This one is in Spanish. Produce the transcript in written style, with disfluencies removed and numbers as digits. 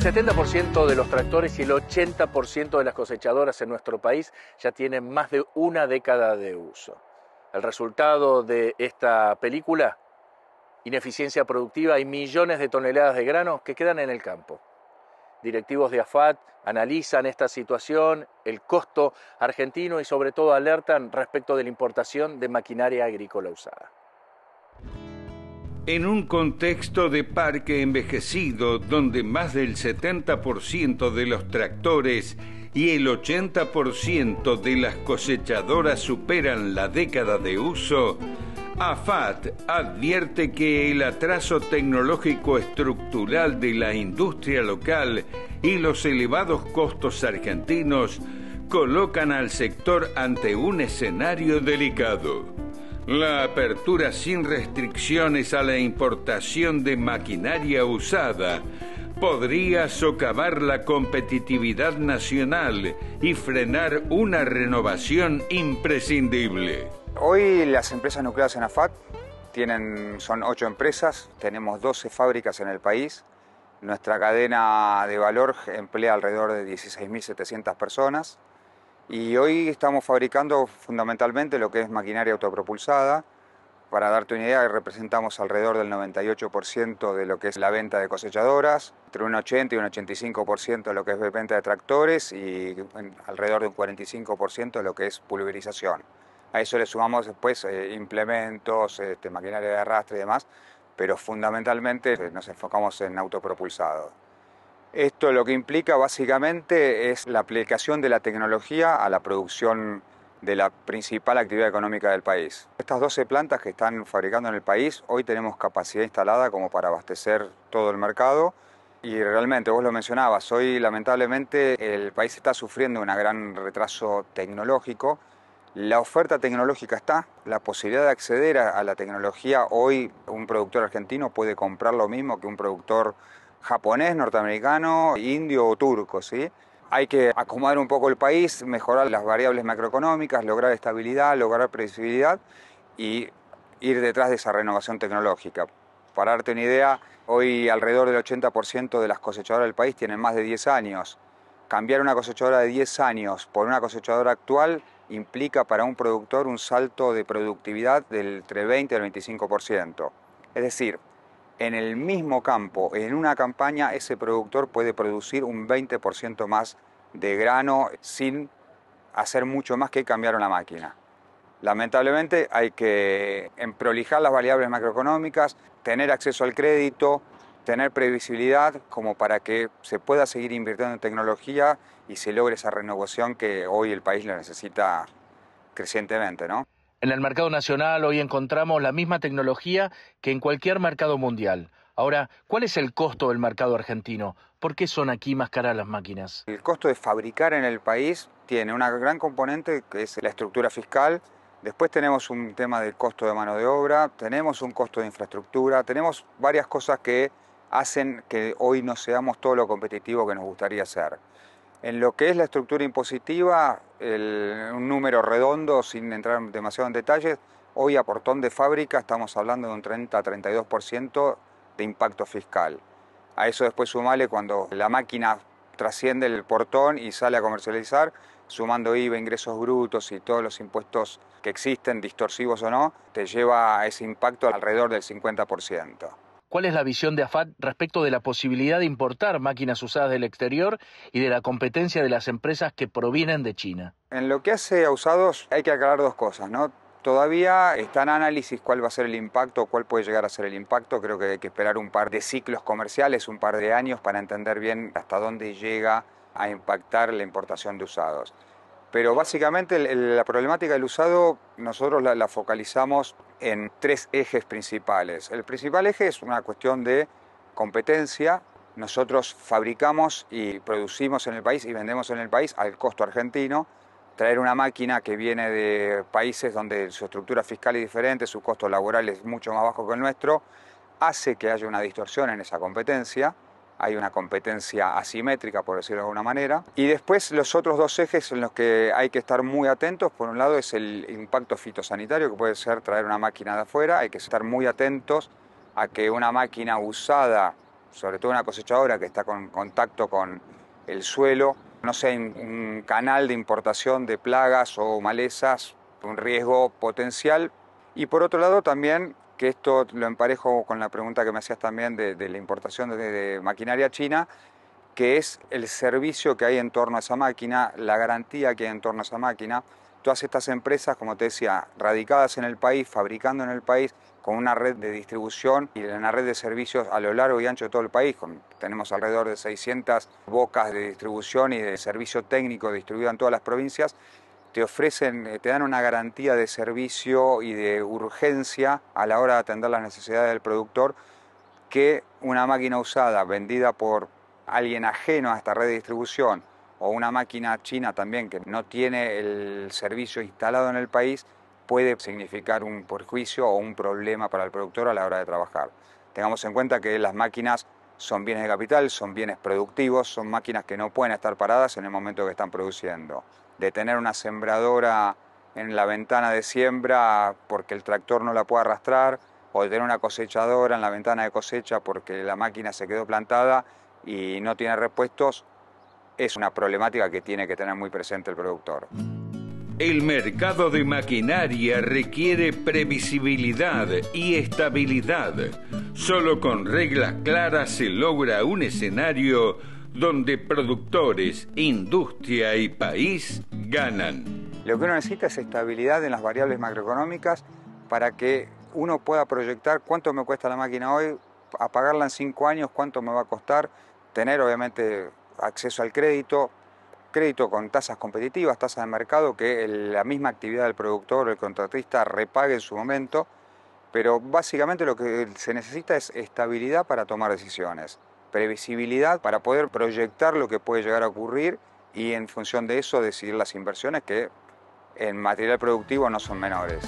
70% de los tractores y el 80% de las cosechadoras en nuestro país ya tienen más de una década de uso. El resultado de esta película, ineficiencia productiva y millones de toneladas de granos que quedan en el campo. Directivos de AFAT analizan esta situación, el costo argentino y sobre todo alertan respecto de la importación de maquinaria agrícola usada. En un contexto de parque envejecido donde más del 70% de los tractores y el 80% de las cosechadoras superan la década de uso, AFAT advierte que el atraso tecnológico estructural de la industria local y los elevados costos argentinos colocan al sector ante un escenario delicado. La apertura sin restricciones a la importación de maquinaria usada podría socavar la competitividad nacional y frenar una renovación imprescindible. Hoy las empresas nucleadas en AFAT son 8 empresas, tenemos 12 fábricas en el país. Nuestra cadena de valor emplea alrededor de 16.700 personas. Y hoy estamos fabricando fundamentalmente lo que es maquinaria autopropulsada. Para darte una idea, representamos alrededor del 98% de lo que es la venta de cosechadoras, entre un 80 y un 85% de lo que es venta de tractores y alrededor de un 45% de lo que es pulverización. A eso le sumamos después implementos, maquinaria de arrastre y demás, pero fundamentalmente nos enfocamos en autopropulsado. Esto lo que implica básicamente es la aplicación de la tecnología a la producción de la principal actividad económica del país. Estas 12 plantas que están fabricando en el país, hoy tenemos capacidad instalada como para abastecer todo el mercado y realmente, vos lo mencionabas, hoy lamentablemente el país está sufriendo un gran retraso tecnológico. La oferta tecnológica está, la posibilidad de acceder a la tecnología, hoy un productor argentino puede comprar lo mismo que un productor japonés, norteamericano, indio o turco, ¿sí? Hay que acomodar un poco el país, mejorar las variables macroeconómicas, lograr estabilidad, lograr previsibilidad y ir detrás de esa renovación tecnológica. Para darte una idea, hoy alrededor del 80% de las cosechadoras del país tienen más de 10 años. Cambiar una cosechadora de 10 años por una cosechadora actual implica para un productor un salto de productividad del entre 20 al 25%. Es decir, en el mismo campo, en una campaña, ese productor puede producir un 20% más de grano sin hacer mucho más que cambiar una máquina. Lamentablemente hay que prolijar las variables macroeconómicas, tener acceso al crédito, tener previsibilidad como para que se pueda seguir invirtiendo en tecnología y se logre esa renovación que hoy el país lo necesita crecientemente, ¿no? En el mercado nacional hoy encontramos la misma tecnología que en cualquier mercado mundial. Ahora, ¿cuál es el costo del mercado argentino? ¿Por qué son aquí más caras las máquinas? El costo de fabricar en el país tiene una gran componente que es la estructura fiscal. Después tenemos un tema del costo de mano de obra, tenemos un costo de infraestructura, tenemos varias cosas que hacen que hoy no seamos todo lo competitivo que nos gustaría ser. En lo que es la estructura impositiva, un número redondo, sin entrar demasiado en detalles, hoy a portón de fábrica estamos hablando de un 30 a 32% de impacto fiscal. A eso después sumale cuando la máquina trasciende el portón y sale a comercializar, sumando IVA, ingresos brutos y todos los impuestos que existen, distorsivos o no, te lleva a ese impacto alrededor del 50%. ¿Cuál es la visión de AFAT respecto de la posibilidad de importar máquinas usadas del exterior y de la competencia de las empresas que provienen de China? En lo que hace a usados hay que aclarar dos cosas, ¿no? Todavía está en análisis cuál va a ser el impacto, cuál puede llegar a ser el impacto. Creo que hay que esperar un par de ciclos comerciales, un par de años para entender bien hasta dónde llega a impactar la importación de usados. Pero básicamente la problemática del usado nosotros la focalizamos en 3 ejes principales. El principal eje es una cuestión de competencia. Nosotros fabricamos y producimos en el país y vendemos en el país al costo argentino. Traer una máquina que viene de países donde su estructura fiscal es diferente, su costo laboral es mucho más bajo que el nuestro, hace que haya una distorsión en esa competencia. Hay una competencia asimétrica, por decirlo de alguna manera. Y después los otros 2 ejes en los que hay que estar muy atentos, por un lado es el impacto fitosanitario, que puede ser traer una máquina de afuera. Hay que estar muy atentos a que una máquina usada sobre todo una cosechadora que está con contacto con el suelo, no sé, un canal de importación de plagas o malezas, un riesgo potencial. Y por otro lado también, que esto lo emparejo con la pregunta que me hacías también de la importación de maquinaria china, que es el servicio que hay en torno a esa máquina, la garantía que hay en torno a esa máquina. Todas estas empresas, como te decía, radicadas en el país, fabricando en el país, con una red de distribución y una red de servicios a lo largo y ancho de todo el país. Tenemos alrededor de 600 bocas de distribución y de servicio técnico distribuido en todas las provincias. Te ofrecen, te dan una garantía de servicio y de urgencia a la hora de atender las necesidades del productor, que una máquina usada, vendida por alguien ajeno a esta red de distribución, o una máquina china también que no tiene el servicio instalado en el país, puede significar un perjuicio o un problema para el productor a la hora de trabajar. Tengamos en cuenta que las máquinas son bienes de capital, son bienes productivos, son máquinas que no pueden estar paradas en el momento que están produciendo. De tener una sembradora en la ventana de siembra porque el tractor no la puede arrastrar, o de tener una cosechadora en la ventana de cosecha porque la máquina se quedó plantada y no tiene repuestos, es una problemática que tiene que tener muy presente el productor. El mercado de maquinaria requiere previsibilidad y estabilidad. Solo con reglas claras se logra un escenario donde productores, industria y país ganan. Lo que uno necesita es estabilidad en las variables macroeconómicas para que uno pueda proyectar cuánto me cuesta la máquina hoy, apagarla en 5 años, cuánto me va a costar, tener obviamente acceso al crédito con tasas competitivas, tasas de mercado, que la misma actividad del productor o el contratista repague en su momento, pero básicamente lo que se necesita es estabilidad para tomar decisiones, previsibilidad para poder proyectar lo que puede llegar a ocurrir y en función de eso decidir las inversiones que en material productivo no son menores.